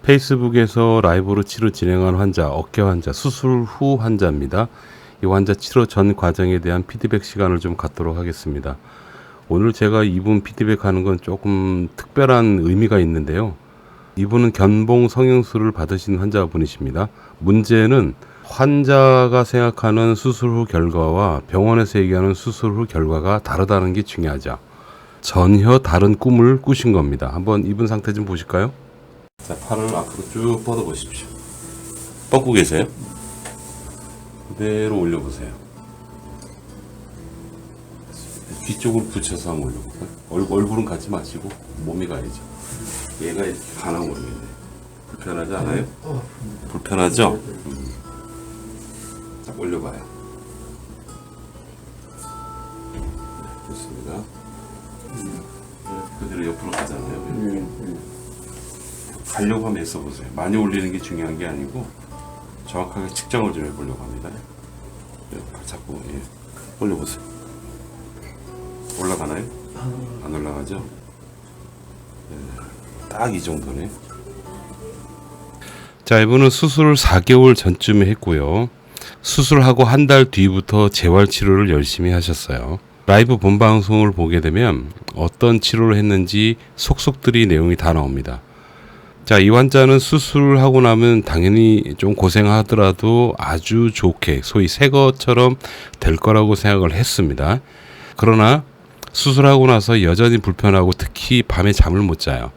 페이스북에서 라이브로 치료 진행한 환자, 어깨 환자, 수술 후 환자입니다. 이 환자 치료 전 과정에 대한 피드백 시간을 좀 갖도록 하겠습니다. 오늘 제가 이분 피드백하는 건 조금 특별한 의미가 있는데요. 이분은 견봉 성형수술을 받으신 환자분이십니다. 문제는 환자가 생각하는 수술 후 결과와 병원에서 얘기하는 수술 후 결과가 다르다는 게 중요하죠. 전혀 다른 꿈을 꾸신 겁니다. 한번 이분 상태 좀 보실까요? 자, 팔을 앞으로 쭉 뻗어 보십시오. 뻗고 계세요? 그대로 올려보세요. 귀 쪽으로 붙여서 한번 올려볼까요? 얼굴은 가지 마시고 몸이 가야죠. 얘가 이렇게 가나 모르겠네. 불편하지 않아요? 불편하죠? 딱 올려봐요. 네, 됐습니다. 그대로 옆으로 가잖아요. 가려고 하면 애써 보세요. 많이 올리는 게 중요한 게 아니고 정확하게 측정을 좀 해보려고 합니다. 자꾸 올려보세요. 올라가나요? 안 올라가죠? 딱 이 정도네. 자, 이분은 수술을 4개월 전쯤에 했고요. 수술하고 한 달 뒤부터 재활치료를 열심히 하셨어요. 라이브 본방송을 보게 되면 어떤 치료를 했는지 속속들이 내용이 다 나옵니다. 자, 이 환자는 수술하고 나면 당연히 좀 고생하더라도 아주 좋게 소위 새 것처럼 될 거라고 생각을 했습니다. 그러나 수술하고 나서 여전히 불편하고 특히 밤에 잠을 못 자요.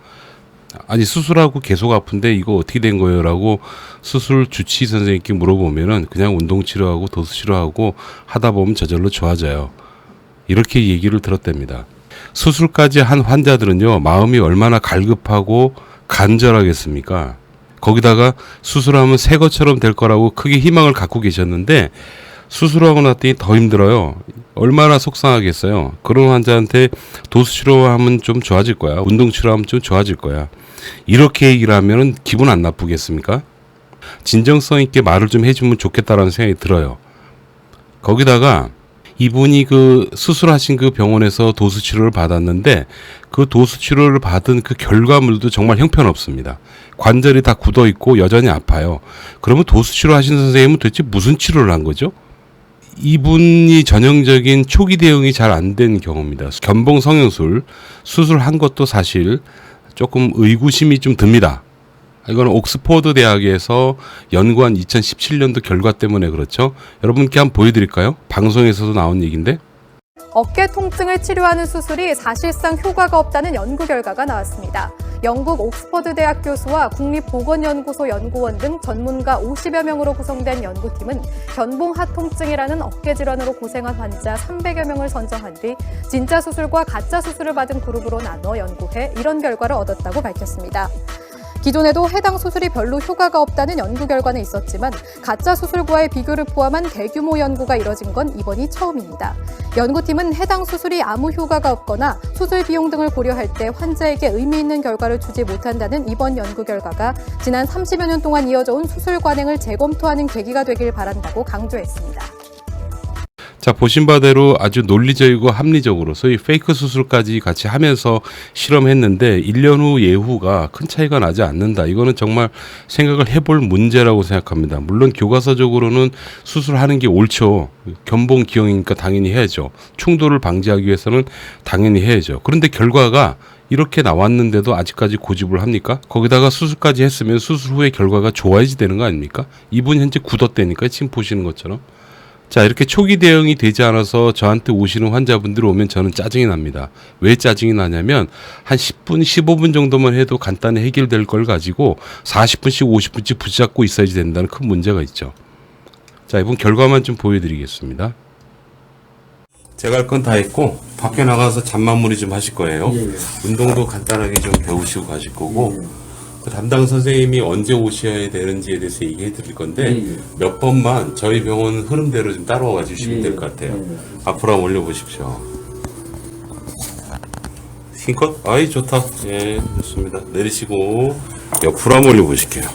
아니, 수술하고 계속 아픈데 이거 어떻게 된 거예요? 라고 수술 주치 선생님께 물어보면은 그냥 운동치료하고 도수치료하고 하다 보면 저절로 좋아져요. 이렇게 얘기를 들었답니다. 수술까지 한 환자들은요, 마음이 얼마나 갈급하고 간절하겠습니까? 거기다가 수술하면 새 것처럼 될 거라고 크게 희망을 갖고 계셨는데 수술하고 났더니 더 힘들어요. 얼마나 속상하겠어요. 그런 환자한테 도수치료하면 좀 좋아질 거야. 운동치료하면 좀 좋아질 거야. 이렇게 얘기를 하면 기분 안 나쁘겠습니까? 진정성 있게 말을 좀 해주면 좋겠다라는 생각이 들어요. 거기다가 이분이 그 수술하신 그 병원에서 도수치료를 받았는데 그 도수치료를 받은 그 결과물도 정말 형편없습니다. 관절이 다 굳어 있고 여전히 아파요. 그러면 도수치료 하신 선생님은 도대체 무슨 치료를 한 거죠? 이분이 전형적인 초기 대응이 잘 안 된 경우입니다. 견봉 성형술 수술한 것도 사실 조금 의구심이 좀 듭니다. 이거는 옥스퍼드 대학에서 연구한 2017년도 결과 때문에 그렇죠. 여러분께 한번 보여드릴까요? 방송에서도 나온 얘기인데. 어깨 통증을 치료하는 수술이 사실상 효과가 없다는 연구 결과가 나왔습니다. 영국 옥스퍼드 대학 교수와 국립보건연구소 연구원 등 전문가 50여 명으로 구성된 연구팀은 견봉 하통증이라는 어깨 질환으로 고생한 환자 300여 명을 선정한 뒤 진짜 수술과 가짜 수술을 받은 그룹으로 나눠 연구해 이런 결과를 얻었다고 밝혔습니다. 기존에도 해당 수술이 별로 효과가 없다는 연구 결과는 있었지만 가짜 수술과의 비교를 포함한 대규모 연구가 이뤄진 건 이번이 처음입니다. 연구팀은 해당 수술이 아무 효과가 없거나 수술 비용 등을 고려할 때 환자에게 의미 있는 결과를 주지 못한다는 이번 연구 결과가 지난 30여 년 동안 이어져 온 수술 관행을 재검토하는 계기가 되길 바란다고 강조했습니다. 자, 보신 바대로 아주 논리적이고 합리적으로 소위 페이크 수술까지 같이 하면서 실험했는데 1년 후 예후가 큰 차이가 나지 않는다. 이거는 정말 생각을 해볼 문제라고 생각합니다. 물론 교과서적으로는 수술하는 게 옳죠. 견봉 기형이니까 당연히 해야죠. 충돌을 방지하기 위해서는 당연히 해야죠. 그런데 결과가 이렇게 나왔는데도 아직까지 고집을 합니까? 거기다가 수술까지 했으면 수술 후에 결과가 좋아야지 되는 거 아닙니까? 이분 현재 굳었다니까 지금 보시는 것처럼. 자, 이렇게 초기 대응이 되지 않아서 저한테 오시는 환자분들이 오면 저는 짜증이 납니다. 왜 짜증이 나냐면 한 10분, 15분 정도만 해도 간단히 해결될 걸 가지고 40분씩, 50분씩 붙잡고 있어야지 된다는 큰 문제가 있죠. 자, 이번 결과만 좀 보여드리겠습니다. 제가 할 건 다 했고 밖에 나가서 잠마무리 좀 하실 거예요. 운동도 간단하게 좀 배우시고 가실 거고 그 담당 선생님이 언제 오셔야 되는지에 대해서 얘기해 드릴 건데 몇 번만 저희 병원 흐름대로 좀 따라와 주시면 될 것 같아요. 앞으로 한번 올려보십시오. 힘껏? 아이, 좋다. 예, 좋습니다. 내리시고 옆으로 한번 올려보실게요.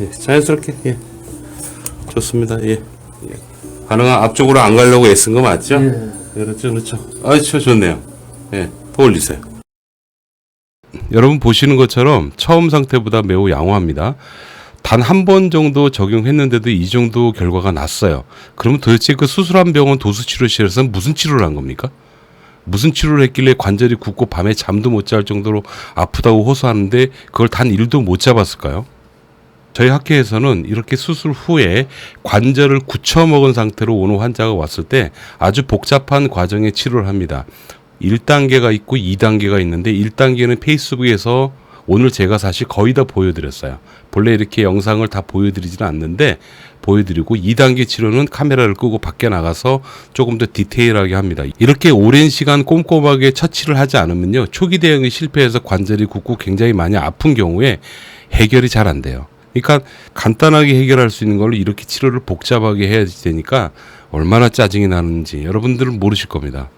예, 자연스럽게. 예, 좋습니다. 예. 가능한 앞쪽으로 안 가려고 애쓴 거 맞죠? 그렇죠, 그렇죠. 아이, 좋네요. 예, 더 올리세요. 여러분 보시는 것처럼 처음 상태보다 매우 양호합니다. 단 한 번 정도 적용했는데도 이 정도 결과가 났어요. 그러면 도대체 그 수술한 병원 도수치료실에서는 무슨 치료를 한 겁니까? 무슨 치료를 했길래 관절이 굳고 밤에 잠도 못 잘 정도로 아프다고 호소하는데 그걸 단 1도 못 잡았을까요? 저희 학회에서는 이렇게 수술 후에 관절을 굳혀먹은 상태로 오는 환자가 왔을 때 아주 복잡한 과정의 치료를 합니다. 1단계가 있고 2단계가 있는데 1단계는 페이스북에서 오늘 제가 사실 거의 다 보여드렸어요. 본래 이렇게 영상을 다 보여드리지는 않는데 보여드리고 2단계 치료는 카메라를 끄고 밖에 나가서 조금 더 디테일하게 합니다. 이렇게 오랜 시간 꼼꼼하게 처치를 하지 않으면요. 초기 대응이 실패해서 관절이 굳고 굉장히 많이 아픈 경우에 해결이 잘 안 돼요. 그러니까 간단하게 해결할 수 있는 걸로 이렇게 치료를 복잡하게 해야 되니까 얼마나 짜증이 나는지 여러분들은 모르실 겁니다.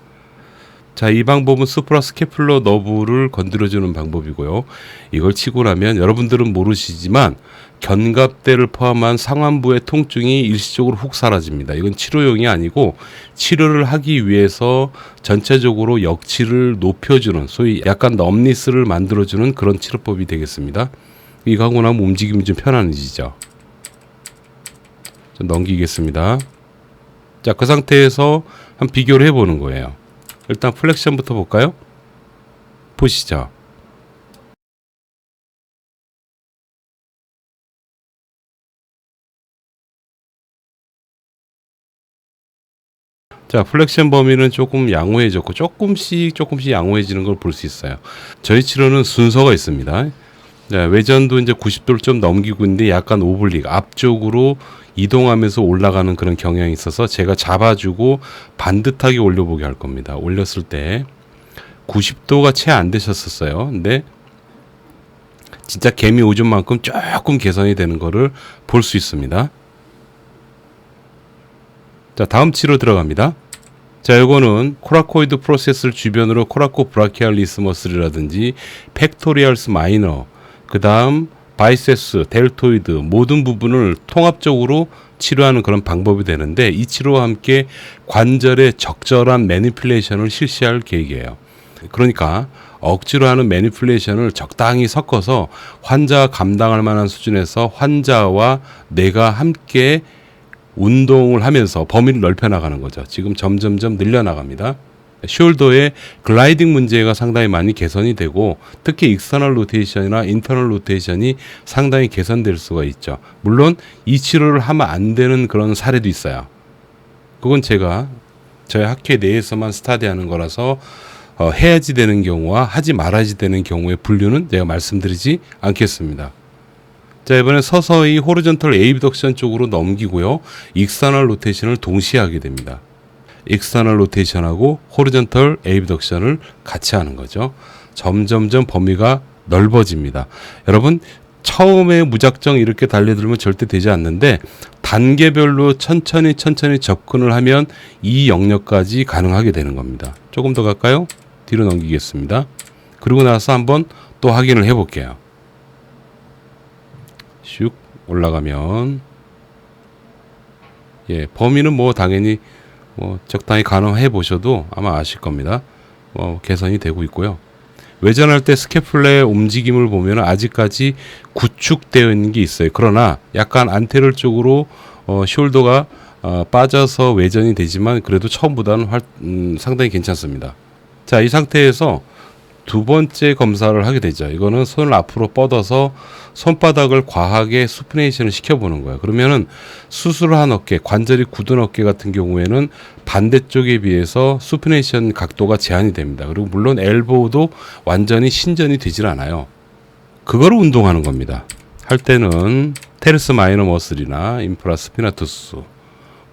자, 이 방법은 수프라스케플러 너브를 건드려주는 방법이고요. 이걸 치고 나면 여러분들은 모르시지만 견갑대를 포함한 상완부의 통증이 일시적으로 훅 사라집니다. 이건 치료용이 아니고 치료를 하기 위해서 전체적으로 역치를 높여주는 소위 약간 럼니스를 만들어주는 그런 치료법이 되겠습니다. 이거 하고 나면 움직임이 좀 편안해지죠. 좀 넘기겠습니다. 자, 그 상태에서 한 비교를 해보는 거예요. 일단 플렉션부터 볼까요? 보시죠. 자, 플렉션 범위는 조금 양호해졌고 조금씩 양호해지는 걸 볼 수 있어요. 저희 치료는 순서가 있습니다. 네, 외전도 이제 90도를 좀 넘기고 있는데 약간 오블릭 앞쪽으로 이동하면서 올라가는 그런 경향이 있어서 제가 잡아주고 반듯하게 올려보게 할 겁니다. 올렸을 때 90도가 채 안 되셨었어요. 근데 진짜 개미 오줌만큼 조금 개선이 되는 거를 볼 수 있습니다. 자, 다음 치료 들어갑니다. 자, 요거는 코라코이드 프로세스 주변으로 코라코 브라키알리스 머슬이라든지 팩토리얼스 마이너, 그 다음 바이세스, 델토이드 모든 부분을 통합적으로 치료하는 그런 방법이 되는데 이 치료와 함께 관절의 적절한 매니플레이션을 실시할 계획이에요. 그러니까 억지로 하는 매니플레이션을 적당히 섞어서 환자가 감당할 만한 수준에서 환자와 내가 함께 운동을 하면서 범위를 넓혀 나가는 거죠. 지금 점점점 늘려나갑니다. 숄더의 글라이딩 문제가 상당히 많이 개선이 되고 특히 익스터널 로테이션이나 인터널 로테이션이 상당히 개선될 수가 있죠. 물론 이 치료를 하면 안 되는 그런 사례도 있어요. 그건 제가 저희 학회 내에서만 스타디하는 거라서 해야지 되는 경우와 하지 말아야지 되는 경우의 분류는 제가 말씀드리지 않겠습니다. 자, 이번에 서서히 호리존털 에이비덕션 쪽으로 넘기고요. 익스터널 로테이션을 동시에 하게 됩니다. 익스터널 로테이션하고 호리존털 에이비덕션을 같이 하는 거죠. 점점점 범위가 넓어집니다. 여러분 처음에 무작정 이렇게 달려들면 절대 되지 않는데 단계별로 천천히 접근을 하면 이 영역까지 가능하게 되는 겁니다. 조금 더 갈까요? 뒤로 넘기겠습니다. 그리고 나서 한번 또 확인을 해볼게요. 슉 올라가면 예, 범위는 뭐 당연히 적당히 가늠해 보셔도 아마 아실 겁니다. 개선이 되고 있고요. 외전할 때 스캐플라의 움직임을 보면 아직까지 구축되어 있는 게 있어요. 그러나 약간 안테럴 쪽으로 숄더가 빠져서 외전이 되지만 그래도 처음보다는 상당히 괜찮습니다. 자, 이 상태에서 두 번째 검사를 하게 되죠. 이거는 손을 앞으로 뻗어서 손바닥을 과하게 수프네이션을 시켜보는 거예요. 그러면은 수술한 어깨, 관절이 굳은 어깨 같은 경우에는 반대쪽에 비해서 수프네이션 각도가 제한이 됩니다. 그리고 물론 엘보우도 완전히 신전이 되질 않아요. 그거를 운동하는 겁니다. 할 때는 테레스 마이너 머슬이나 인프라 스피나투스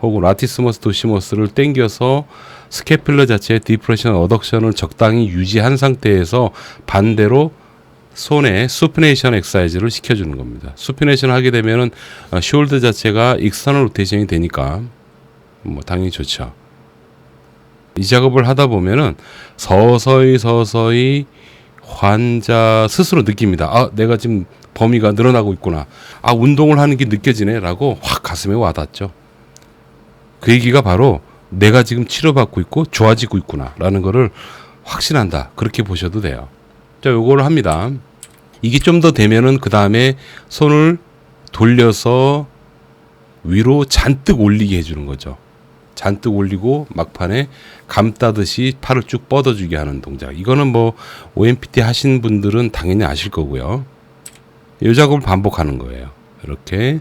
혹은 라티스머스 도시머스를 당겨서 스캐플러 자체의 디프레션 어덕션을 적당히 유지한 상태에서 반대로 손에 수피네이션 엑사이즈를 시켜주는 겁니다. 수피네이션을 하게 되면은 숄더 자체가 익스터널 로테이션이 되니까 당연히 좋죠. 이 작업을 하다 보면은 서서히 환자 스스로 느낍니다. 아, 내가 지금 범위가 늘어나고 있구나. 아, 운동을 하는 게 느껴지네라고 확 가슴에 와닿죠. 그 얘기가 바로 내가 지금 치료받고 있고 좋아지고 있구나라는 거를 확신한다. 그렇게 보셔도 돼요. 자, 요거를 합니다. 이게 좀 더 되면은 그 다음에 손을 돌려서 위로 잔뜩 올리게 해주는 거죠. 잔뜩 올리고 막판에 감따듯이 팔을 쭉 뻗어주게 하는 동작. 이거는 뭐 OMPT 하신 분들은 당연히 아실 거고요. 이 작업을 반복하는 거예요. 이렇게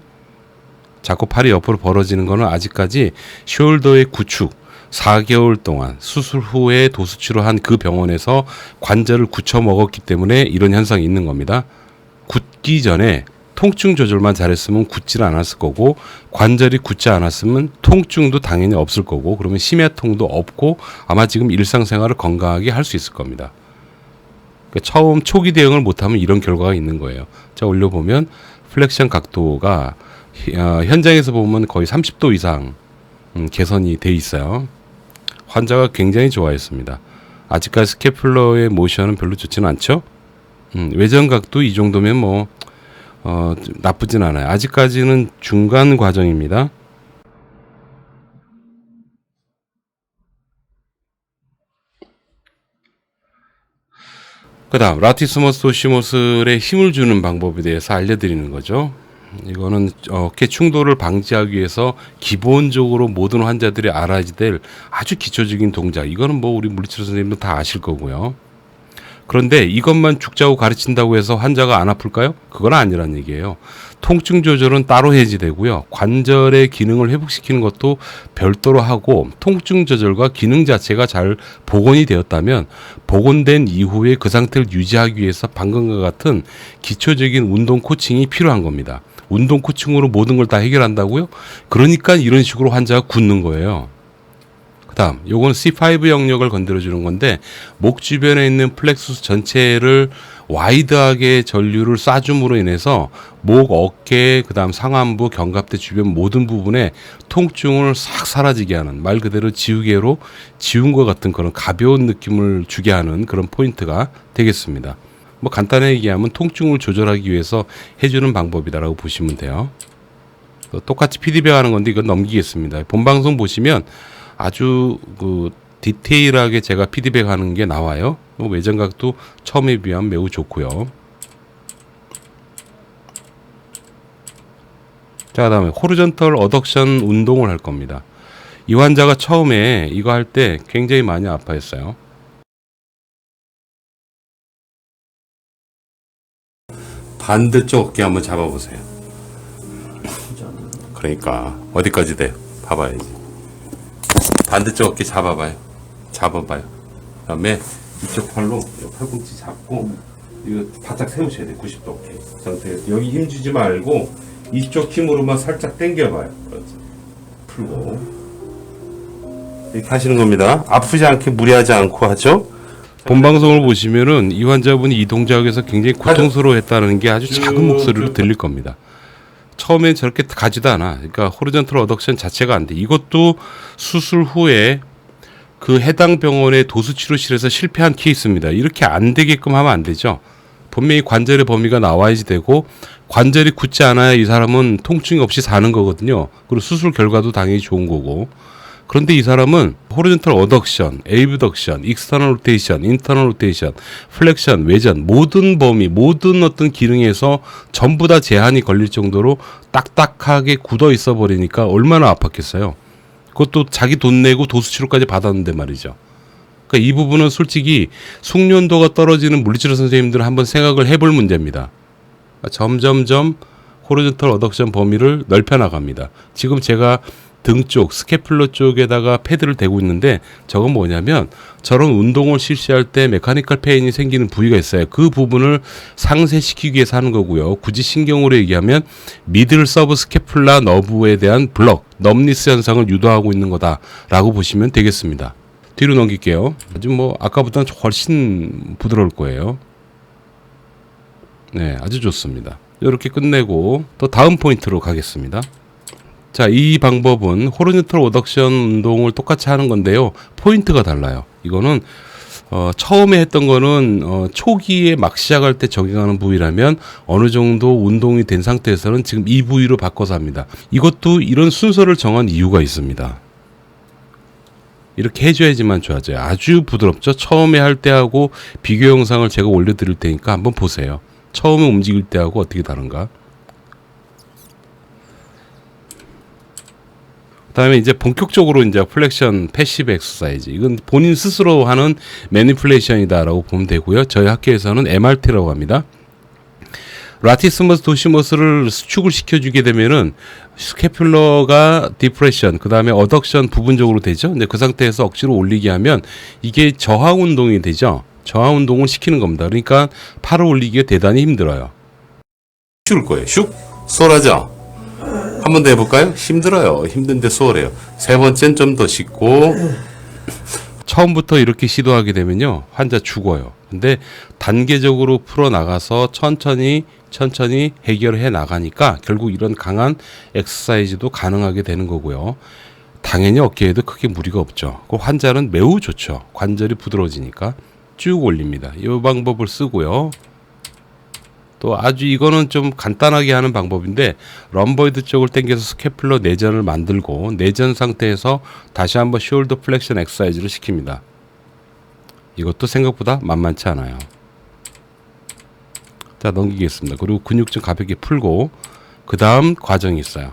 자꾸 팔이 옆으로 벌어지는 거는 아직까지 숄더의 구축, 4개월 동안 수술 후에 도수치료한 그 병원에서 관절을 굳혀 먹었기 때문에 이런 현상이 있는 겁니다. 굳기 전에 통증 조절만 잘했으면 굳질 않았을 거고, 관절이 굳지 않았으면 통증도 당연히 없을 거고, 그러면 심야통도 없고 아마 지금 일상생활을 건강하게 할 수 있을 겁니다. 그러니까 처음 초기 대응을 못하면 이런 결과가 있는 거예요. 자, 올려보면 플렉션 각도가 현장에서 보면 거의 30도 이상 개선이 돼 있어요. 환자가 굉장히 좋아했습니다. 아직까지 스캐플러의 모션은 별로 좋지는 않죠. 외전각도 이 정도면 뭐 나쁘진 않아요. 아직까지는 중간 과정입니다. 그 다음 라티스머스 도시모슬에 힘을 주는 방법에 대해서 알려드리는 거죠. 이거는 어깨 충돌을 방지하기 위해서 기본적으로 모든 환자들이 알아야 될 아주 기초적인 동작. 이거는 뭐 우리 물리치료 선생님도 다 아실 거고요. 그런데 이것만 죽자고 가르친다고 해서 환자가 안 아플까요? 그건 아니란 얘기예요. 통증 조절은 따로 해지되고요. 관절의 기능을 회복시키는 것도 별도로 하고, 통증 조절과 기능 자체가 잘 복원이 되었다면 복원된 이후에 그 상태를 유지하기 위해서 방금과 같은 기초적인 운동 코칭이 필요한 겁니다. 운동 코칭으로 모든 걸 다 해결한다고요? 그러니까 이런 식으로 환자가 굳는 거예요. 그 다음 요건 C5 영역을 건드려주는 건데, 목 주변에 있는 플렉수스 전체를 와이드하게 전류를 쏴줌으로 인해서 목, 어깨, 그 다음 상안부, 견갑대 주변 모든 부분에 통증을 싹 사라지게 하는, 말 그대로 지우개로 지운 것 같은 그런 가벼운 느낌을 주게 하는 그런 포인트가 되겠습니다. 뭐 간단하게 얘기하면 통증을 조절하기 위해서 해주는 방법이다라고 보시면 돼요. 똑같이 피드백 하는 건데 이건 넘기겠습니다. 본방송 보시면 아주 그 디테일하게 제가 피드백하는 게 나와요. 외전각도 처음에 비하면 매우 좋고요. 자, 그다음에 호리존털 어덕션 운동을 할 겁니다. 이 환자가 처음에 이거 할 때 굉장히 많이 아파했어요. 반대쪽 어깨 한번 잡아보세요. 그러니까 어디까지 돼요? 봐봐야지. 반대쪽 어깨 잡아봐요. 그다음에 이쪽 팔로 팔꿈치 잡고 이거 바짝 세우셔야 돼요. 90도 어깨 상태에서 여기 힘 주지 말고 이쪽 힘으로만 살짝 당겨봐요. 그렇지. 풀고 이렇게 하시는 겁니다. 아프지 않게 무리하지 않고 하죠. 본 방송을 보시면은 이 환자분이 이 동작에서 굉장히 고통스러워했다는 게 아주 작은 목소리로 들릴 겁니다. 처음엔 저렇게 가지도 않아. 그러니까 호리존털 어덕션 자체가 안 돼. 이것도 수술 후에 그 해당 병원의 도수치료실에서 실패한 케이스입니다. 이렇게 안 되게끔 하면 안 되죠. 분명히 관절의 범위가 나와야지 되고, 관절이 굳지 않아야 이 사람은 통증이 없이 사는 거거든요. 그리고 수술 결과도 당연히 좋은 거고. 그런데 이 사람은 호리존털 어덕션, 에이브덕션, 익스터널 로테이션, 인터널 로테이션, 플렉션, 외전, 모든 범위, 모든 어떤 기능에서 전부 다 제한이 걸릴 정도로 딱딱하게 굳어 있어 버리니까 얼마나 아팠겠어요. 그것도 자기 돈 내고 도수치료까지 받았는데 말이죠. 그러니까 이 부분은 솔직히 숙련도가 떨어지는 물리치료 선생님들은 한번 생각을 해볼 문제입니다. 그러니까 점점점 호리존털 어덕션 범위를 넓혀 나갑니다. 지금 제가 등 쪽, 스캐플러 쪽에다가 패드를 대고 있는데, 저건 뭐냐면 저런 운동을 실시할 때 메카니컬 페인이 생기는 부위가 있어요. 그 부분을 상쇄시키기 위해서 하는 거고요. 굳이 신경으로 얘기하면 미들 서브 스캐플라 너브에 대한 블럭, 넘니스 현상을 유도하고 있는 거다라고 보시면 되겠습니다. 뒤로 넘길게요. 아주 뭐 아까보다는 훨씬 부드러울 거예요. 네, 아주 좋습니다. 이렇게 끝내고 또 다음 포인트로 가겠습니다. 자, 이 방법은 호리존털 어덕션 운동을 똑같이 하는 건데요. 포인트가 달라요. 이거는 처음에 했던 거는 초기에 막 시작할 때 적용하는 부위라면 어느 정도 운동이 된 상태에서는 지금 이 부위로 바꿔서 합니다. 이것도 이런 순서를 정한 이유가 있습니다. 이렇게 해줘야지만 좋아져요. 아주 부드럽죠. 처음에 할 때하고 비교 영상을 제가 올려드릴 테니까 한번 보세요. 처음에 움직일 때하고 어떻게 다른가. 그다음에 이제 본격적으로 이제 플렉션 패시브 엑서사이즈, 이건 본인 스스로 하는 매니플레이션이다라고 보면 되고요. 저희 학교에서는 MRT라고 합니다. 라티스머스 도시머스를 수축을 시켜주게 되면은 스캐퓰러가 디프레션, 그 다음에 어덕션 부분적으로 되죠. 근데 그 상태에서 억지로 올리게 하면 이게 저하 운동이 되죠. 저하 운동을 시키는 겁니다. 그러니까 팔을 올리기가 대단히 힘들어요. 슉을 거예요. 슉 쏠하죠. 한 번 더 해볼까요? 힘들어요. 힘든데 수월해요. 세 번째는 좀 더 쉽고, 처음부터 이렇게 시도하게 되면요, 환자 죽어요. 근데 단계적으로 풀어나가서 천천히 해결해 나가니까 결국 이런 강한 엑서사이즈도 가능하게 되는 거고요. 당연히 어깨에도 크게 무리가 없죠. 그 환자는 매우 좋죠. 관절이 부드러워지니까 쭉 올립니다. 이 방법을 쓰고요. 또 아주 이거는 좀 간단하게 하는 방법인데, 럼버이드 쪽을 당겨서 스캐플러 내전을 만들고 내전 상태에서 다시 한번 숄더 플렉션 엑서사이즈를 시킵니다. 이것도 생각보다 만만치 않아요. 자, 넘기겠습니다. 그리고 근육 좀 가볍게 풀고, 그 다음 과정이 있어요.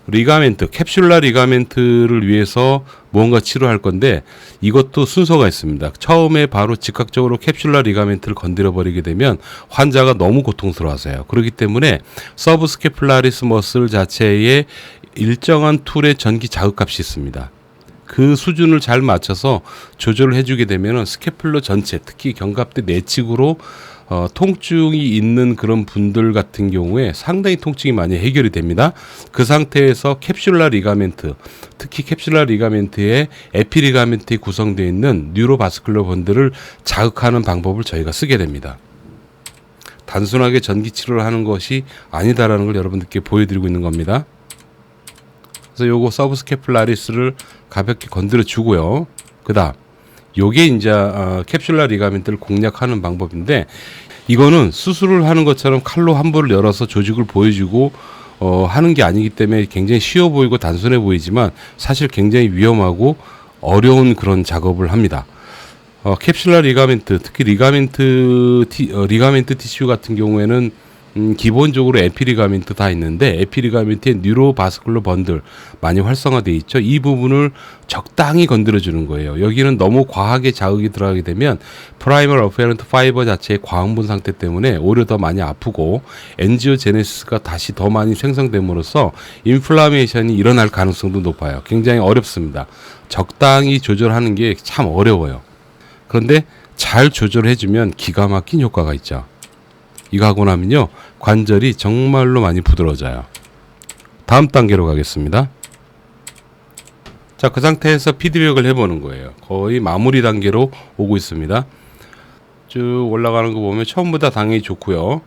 리가멘트, 캡슐라 리가멘트를 위해서 무언가 치료할 건데, 이것도 순서가 있습니다. 처음에 바로 즉각적으로 캡슐라 리가멘트를 건드려 버리게 되면 환자가 너무 고통스러워하세요. 그렇기 때문에 서브스캐플라리스 머슬 자체에 일정한 툴의 전기 자극값이 있습니다. 그 수준을 잘 맞춰서 조절을 해주게 되면 스캐플러 전체, 특히 견갑대 내측으로 통증이 있는 그런 분들 같은 경우에 상당히 통증이 많이 해결이 됩니다. 그 상태에서 캡슐라 리가멘트, 특히 캡슐라 리가멘트에 에피리가멘트에 구성되어 있는 뉴로바스쿨러 번들을 자극하는 방법을 저희가 쓰게 됩니다. 단순하게 전기 치료를 하는 것이 아니다라는 걸 여러분들께 보여드리고 있는 겁니다. 그래서 요거 서브스캐플라리스를 가볍게 건드려 주고요. 그다음 요게 이제 캡슐라 리가멘트를 공략하는 방법인데, 이거는 수술을 하는 것처럼 칼로 함부를 열어서 조직을 보여주고 하는 게 아니기 때문에 굉장히 쉬워 보이고 단순해 보이지만 사실 굉장히 위험하고 어려운 그런 작업을 합니다. 캡슐라 리가멘트, 특히 리가멘트 티슈 같은 경우에는 기본적으로 에피리가멘트 다 있는데, 에피리가멘트의 뉴로바스쿨러 번들 많이 활성화되어 있죠. 이 부분을 적당히 건드려 주는 거예요. 여기는 너무 과하게 자극이 들어가게 되면 프라이멀 어페런트 파이버 자체의 과흥분 상태 때문에 오히려 더 많이 아프고 엔지오제네시스가 다시 더 많이 생성됨으로써 인플라메이션이 일어날 가능성도 높아요. 굉장히 어렵습니다. 적당히 조절하는 게 참 어려워요. 그런데 잘 조절해주면 기가 막힌 효과가 있죠. 이거 하고 나면요, 관절이 정말로 많이 부드러워져요. 다음 단계로 가겠습니다. 자, 그 상태에서 피드백을 해보는 거예요. 거의 마무리 단계로 오고 있습니다. 쭉 올라가는 거 보면 처음보다 당연히 좋고요.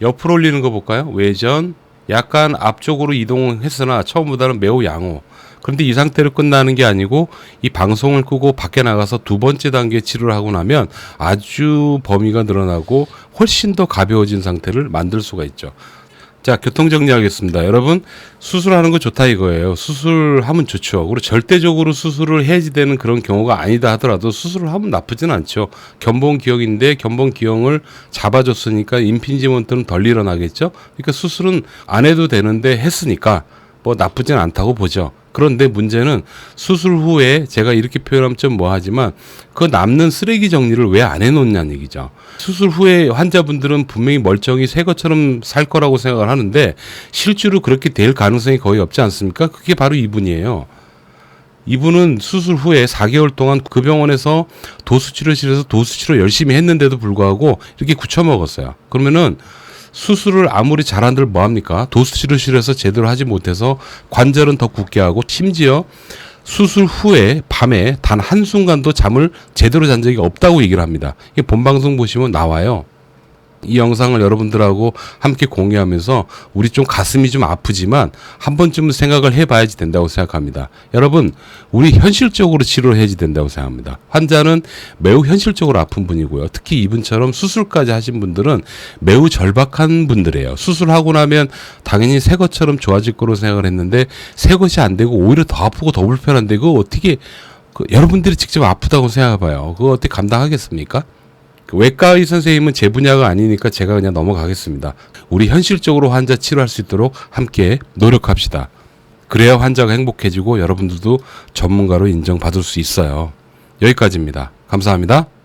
옆으로 올리는 거 볼까요? 외전, 약간 앞쪽으로 이동했으나 처음보다는 매우 양호. 그런데 이 상태로 끝나는 게 아니고 이 방송을 끄고 밖에 나가서 두 번째 단계 치료를 하고 나면 아주 범위가 늘어나고 훨씬 더 가벼워진 상태를 만들 수가 있죠. 자, 교통 정리하겠습니다. 여러분, 수술하는 거 좋다 이거예요. 수술하면 좋죠. 그리고 절대적으로 수술을 해야지 되는 그런 경우가 아니다 하더라도 수술을 하면 나쁘진 않죠. 견본기형인데 견본기형을 잡아줬으니까 임핀지먼트는 덜 일어나겠죠. 그러니까 수술은 안 해도 되는데 했으니까 뭐 나쁘진 않다고 보죠. 그런데 문제는 수술 후에 제가 이렇게 표현하면 좀 뭐하지만 그 남는 쓰레기 정리를 왜 안 해놓냐는 얘기죠. 수술 후에 환자분들은 분명히 멀쩡히 새 것처럼 살 거라고 생각을 하는데 실제로 그렇게 될 가능성이 거의 없지 않습니까? 그게 바로 이분이에요. 이분은 수술 후에 4개월 동안 그 병원에서 도수치료실에서 도수치료 열심히 했는데도 불구하고 이렇게 굳혀먹었어요. 그러면은 수술을 아무리 잘한들 뭐합니까? 도수치료실에서 제대로 하지 못해서 관절은 더 굳게 하고 심지어 수술 후에 밤에 단 한순간도 잠을 제대로 잔 적이 없다고 얘기를 합니다. 이게 본방송 보시면 나와요. 이 영상을 여러분들하고 함께 공유하면서 우리 좀 가슴이 좀 아프지만 한 번쯤은 생각을 해봐야지 된다고 생각합니다. 여러분, 우리 현실적으로 치료를 해야지 된다고 생각합니다. 환자는 매우 현실적으로 아픈 분이고요. 특히 이분처럼 수술까지 하신 분들은 매우 절박한 분들이에요. 수술하고 나면 당연히 새 것처럼 좋아질 거로 생각을 했는데 새 것이 안 되고 오히려 더 아프고 더 불편한데 그거 어떻게 여러분들이 직접 아프다고 생각해봐요. 그거 어떻게 감당하겠습니까? 외과의 선생님은 제 분야가 아니니까 제가 그냥 넘어가겠습니다. 우리 현실적으로 환자 치료할 수 있도록 함께 노력합시다. 그래야 환자가 행복해지고 여러분들도 전문가로 인정받을 수 있어요. 여기까지입니다. 감사합니다.